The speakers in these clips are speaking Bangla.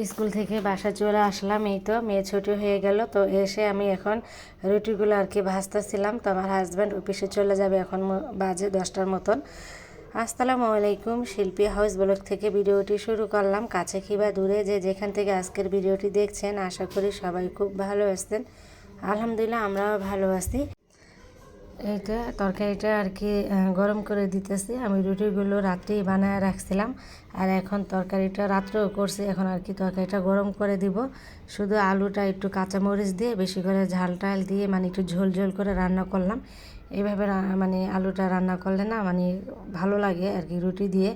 স্কুল থেকে বাসায় চলে আসলাম। এই তো মেয়ে ছুটি হয়ে গেল, তো এসে আমি এখন রুটিগুলো আর কি ভাজতেছিলাম। তো আমার হাজব্যান্ড অফিসে চলে যাবে, এখন বাজে 10টার মতন। আসসালামু আলাইকুম, শিল্পী হাউস ব্লগ থেকে ভিডিওটি শুরু করলাম। কাছে কিংবা দূরে যে যেখান থেকে আজকের ভিডিওটি দেখছেন, আশা করি সবাই খুব ভালো আছেন। আলহামদুলিল্লাহ, আমরাও ভালো আছি। এইটা তরকারিটা আর কি গরম করে দিতেছি। আমি রুটিগুলো রাত্রেই বানায় রাখছিলাম, আর এখন তরকারিটা রাত্রেও করছি। এখন আর কি তরকারিটা গরম করে দিব। শুধু আলুটা একটু কাঁচামরিচ দিয়ে বেশি করে ঝাল টাল দিয়ে মানে একটু ঝোল ঝোল করে রান্না করলাম। এইভাবে মানে আলুটা রান্না করলে না মানে ভালো লাগে আর কি রুটি দিয়ে।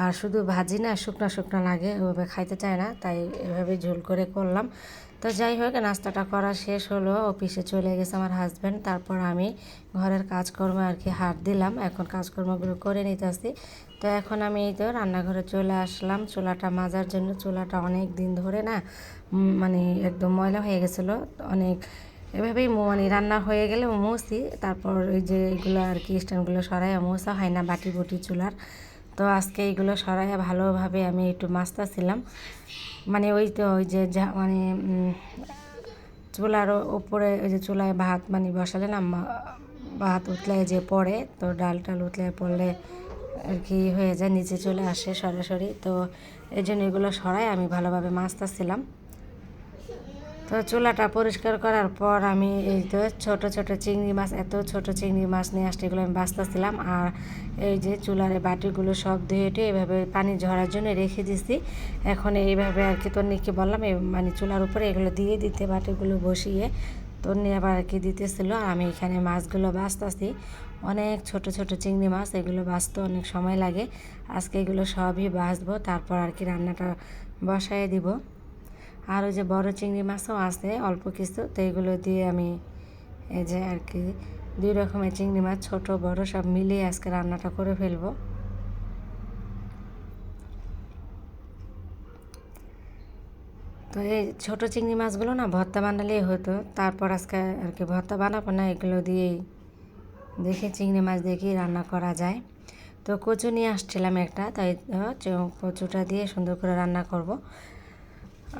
আর শুধু ভাজি না, শুকনো শুকনো লাগে, ওইভাবে খাইতে চায় না, তাই এভাবে ঝোল করে করলাম। তো যাই হোক, নাস্তাটা করা শেষ হলো, অফিসে চলে গেছে আমার হাজব্যান্ড। তারপর আমি ঘরের কাজকর্ম আর কি হাত দিলাম, এখন কাজকর্মগুলো করে নিতেছি। তো এখন আমি এই তো রান্নাঘরে চলে আসলাম চুলাটা মাজার জন্য। চুলাটা অনেক দিন ধরে না মানে একদম ময়লা হয়ে গেছিলো অনেক। এভাবেই মানে রান্না হয়ে গেলে মুছি, তারপর ওই যে এগুলো আর কি স্ট্যান্ডগুলো সরাইয়া মোছা হয় না বাটি বুটি চুলার। তো আজকে এইগুলো সরাইয়া ভালোভাবে আমি একটু মাছতাছিলাম। মানে ওই তো ওই যে মানে চুলার উপরে ওই যে চুলায় ভাত মানে বসালে না ভাত উতলে যে পড়ে, তো ডাল টাল উতলে পড়লে আর কি হয়ে যায়, নিচে চলে আসে সরাসরি। তো এই জন্য এগুলো সরাই আমি ভালোভাবে মাছতাছিলাম। তো চুলাটা পরিষ্কার করার পর আমি এই তো ছোট ছোট চিংড়ি মাছ, এত ছোট চিংড়ি মাছ নিয়ে আসতে এগুলো আমি বাছতেছিলাম। আর এই যে চুলার বাটিগুলো সব ধুয়ে টুয়ে এভাবে পানি ঝরার জন্য রেখে দিছি। এখন এইভাবে আর কি তন্নিকে বললাম মানে চুলার উপরে এগুলো দিয়ে দিতে, বাটিগুলো বসিয়ে তন্নি আবার আর কি দিতেছিল। আর আমি এখানে মাছগুলো বাছতেছি, অনেক ছোট ছোট চিংড়ি মাছ, এগুলো বাছতে অনেক সময় লাগে। আজকে এগুলো সবই বাছবো, তারপর আর কি রান্নাটা বসায় দিব। আর ওই যে বড় চিংড়ি মাছও আছে অল্প কিছু, তো এগুলো দিয়ে আমি এই যে আর কি 2 রকমের চিংড়ি মাছ, ছোট বড় সব মিলিয়ে আজকে রান্নাটা করে ফেলবো। তো এই ছোট চিংড়ি মাছগুলো না ভর্তা বানালেই হতো, তারপর আজকে আর কি ভর্তা বানাবো না, এগুলো দিয়েই দেখে চিংড়ি মাছ দেখেই রান্না করা যায়। তো কচু নিয়ে আসছিলাম একটা, তাই কচুটা দিয়ে সুন্দর করে রান্না করব।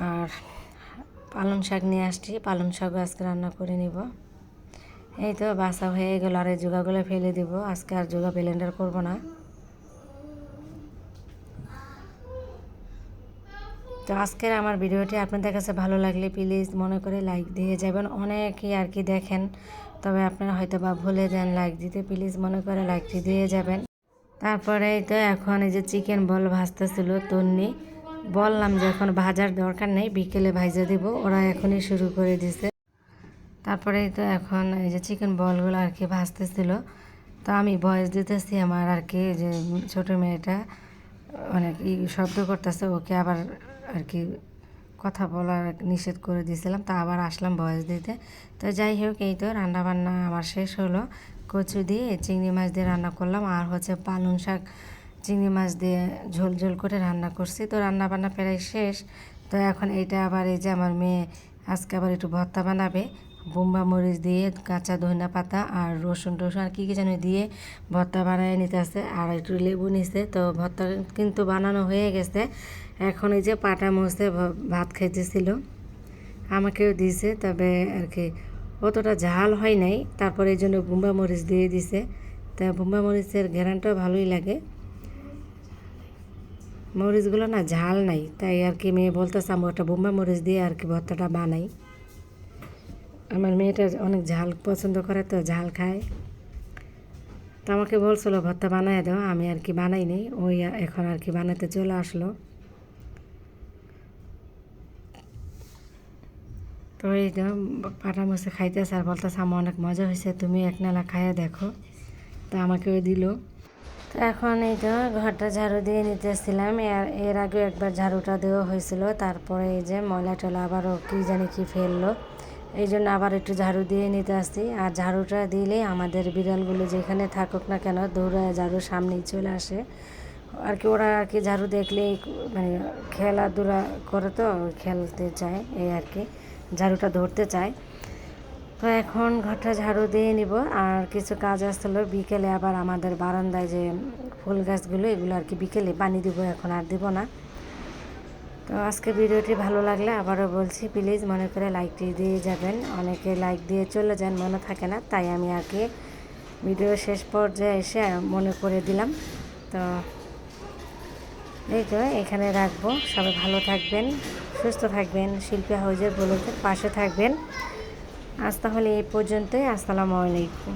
আর পালং শাক নিয়ে আসছি, পালং শাকও আজকে রান্না করে নিব। এই তো বাসা হয়ে গেল, আর এই জোগাগুলো ফেলে দিব, আজকে আর জোগা ব্লেন্ডার করব না। তো আজকের আমার ভিডিওটি আপনাদের কাছে ভালো লাগলে প্লিজ মনে করে লাইক দিয়ে যাবেন। অনেকেই আর কি দেখেন, তবে আপনারা হয়তো বা ভুলে যান লাইক দিতে, প্লিজ মনে করে লাইকটি দিয়ে যাবেন। তারপরে এই তো এখন এই যে চিকেন বল ভাজতেছিল তন্নি, বললাম যে এখন ভাজার দরকার নেই, বিকেলে ভাজা দিব, ওরা এখনই শুরু করে দিছে। তারপরে তো এখন এই যে চিকেন বলগুলো আর কি ভাজতেছিল, তো আমি ভয়েস দিতেছি। আমার আর কি যে ছোটো মেয়েটা অনেক শব্দ করতেছে, ওকে আবার আর কি কথা বলার নিষেধ করে দিয়েছিলাম, তা আবার আসলাম ভয়েস দিতে। তো যাই হোক, এই তো রান্নাবান্না আমার শেষ হলো। কচু দিয়ে চিংড়ি মাছ দিয়ে রান্না করলাম, আর হচ্ছে পালং শাক চিংড়ি মাছ দিয়ে ঝোল ঝোল করে রান্না করছি। তো রান্নাবান্না প্রায় শেষ। তো এখন এইটা আবার এই যে আমার মেয়ে আজকে আবার একটু ভর্তা বানাবে, বোম্বা মরিচ দিয়ে কাঁচা ধনিয়া পাতা আর রসুন টসুন আর কী কী যেন দিয়ে ভর্তা বানিয়ে নিতে আসে, আর একটু লেবু নিছে। তো ভর্তা কিন্তু বানানো হয়ে গেছে। এখন এই যে পাটা মরিচে ভাত খাইতেছিল, আমাকেও দিয়েছে, তবে আর কি অতটা ঝাল হয় নাই, তারপরে এই জন্য বোম্বা মরিচ দিয়ে দিছে। তা বোম্বা মরিচের ঘ্রাণটাও ভালোই লাগে, মরিচগুলো না ঝাল নাই, তাই আর কি মেয়ে বলতেছে আমি ওটা বোম্বা মরিচ দিয়ে আর কি ভর্তাটা বানাই। আমার মেয়েটা অনেক ঝাল পছন্দ করে, তো ঝাল খায়। তো আমাকে বলছিল ভর্তা বানায় দাও, আমি আর কি বানাই নি, ওই এখন আর কি বানাতে চলে আসলো। তো এই তো পাটা মশে খাইতেছে আর বলতেছে আমার অনেক মজা হয়েছে, তুমি এক নালা খাইয়ে দেখো। তো আমাকেও দিল। তো এখন এই তো ঘরটা ঝাড়ু দিয়ে নিতেছিলাম, এর আগে একবার ঝাড়ুটা দেওয়া হয়েছিল, তারপরে এই যে ময়লা টলা আবারও কী জানি কি ফেললো, এই জন্য আবার একটু ঝাড়ু দিয়ে নিতে আসছি। আর ঝাড়ুটা দিলেই আমাদের বিড়ালগুলো যেখানে থাকুক না কেন দৌড়ায় ঝাড়ুর সামনেই চলে আসে আর কি। ওরা আর কি ঝাড়ু দেখলেই মানে খেলাধুলা করে, তো খেলতে চায়, এই আর কি ঝাড়ুটা ধরতে চায়। তো এখন ঘরটা ঝাড়ু দিয়ে নিব, আর কিছু কাজ আসছিলো বিকেলে, আবার আমাদের বারান্দায় যে ফুল গাছগুলো এগুলো আর কি বিকেলে পানি দিব, এখন আর দিব না। তো আজকে ভিডিওটি ভালো লাগলে আবারও বলছি, প্লিজ মনে করে লাইকটি দিয়ে যাবেন। অনেকে লাইক দিয়ে চলে যান, মনে থাকে না, তাই আমি আগে ভিডিও শেষ পর্যায়ে এসে মনে করে দিলাম। তো এই তো এখানে রাখবো। সবাই ভালো থাকবেন, সুস্থ থাকবেন, শিল্পী হাউজের ব্লগের পাশে থাকবেন। আজ তাহলে এই পর্যন্তই। আসসালামু আলাইকুম।